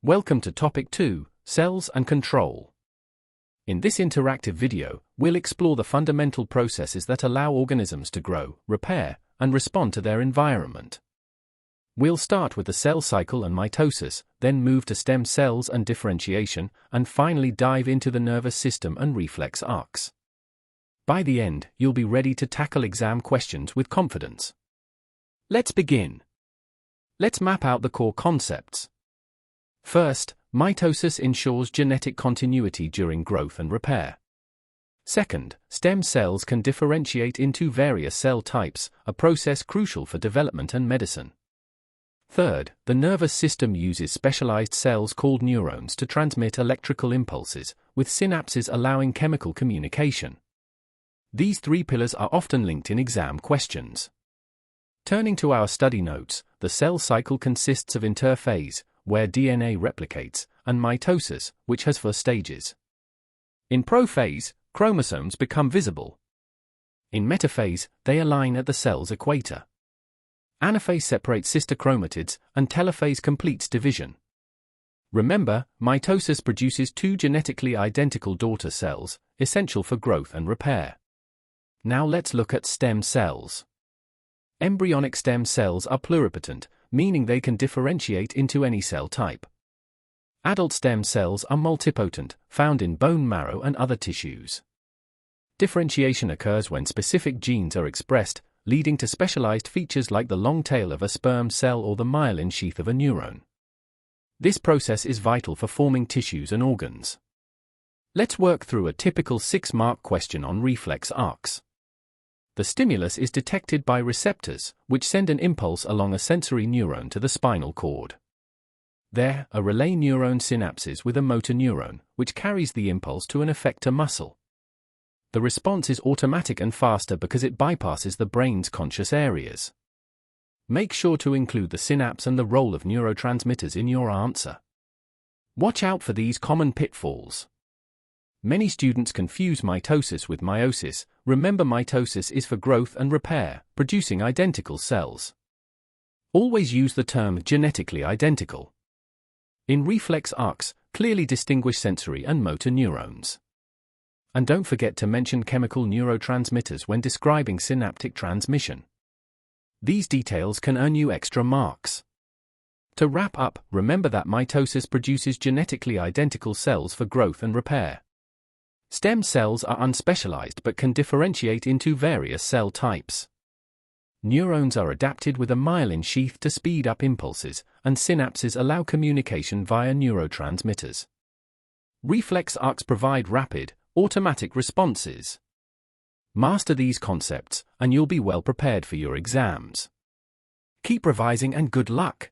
Welcome to Topic 2, Cells and Control. In this interactive video, we'll explore the fundamental processes that allow organisms to grow, repair, and respond to their environment. We'll start with the cell cycle and mitosis, then move to stem cells and differentiation, and finally dive into the nervous system and reflex arcs. By the end, you'll be ready to tackle exam questions with confidence. Let's begin. Let's map out the core concepts. First, mitosis ensures genetic continuity during growth and repair. Second, stem cells can differentiate into various cell types, a process crucial for development and medicine. Third, the nervous system uses specialized cells called neurons to transmit electrical impulses, with synapses allowing chemical communication. These three pillars are often linked in exam questions. Turning to our study notes, the cell cycle consists of interphase, where DNA replicates, and mitosis, which has 4 stages. In prophase, chromosomes become visible. In metaphase, they align at the cell's equator. Anaphase separates sister chromatids, and telophase completes division. Remember, mitosis produces 2 genetically identical daughter cells, essential for growth and repair. Now let's look at stem cells. Embryonic stem cells are pluripotent, meaning they can differentiate into any cell type. Adult stem cells are multipotent, found in bone marrow and other tissues. Differentiation occurs when specific genes are expressed, leading to specialized features like the long tail of a sperm cell or the myelin sheath of a neuron. This process is vital for forming tissues and organs. Let's work through a typical 6-mark question on reflex arcs. The stimulus is detected by receptors, which send an impulse along a sensory neuron to the spinal cord. There, a relay neuron synapses with a motor neuron, which carries the impulse to an effector muscle. The response is automatic and faster because it bypasses the brain's conscious areas. Make sure to include the synapse and the role of neurotransmitters in your answer. Watch out for these common pitfalls. Many students confuse mitosis with meiosis. Remember, mitosis is for growth and repair, producing identical cells. Always use the term genetically identical. In reflex arcs, clearly distinguish sensory and motor neurons. And don't forget to mention chemical neurotransmitters when describing synaptic transmission. These details can earn you extra marks. To wrap up, remember that mitosis produces genetically identical cells for growth and repair. Stem cells are unspecialized but can differentiate into various cell types. Neurons are adapted with a myelin sheath to speed up impulses, and synapses allow communication via neurotransmitters. Reflex arcs provide rapid, automatic responses. Master these concepts, and you'll be well prepared for your exams. Keep revising and good luck!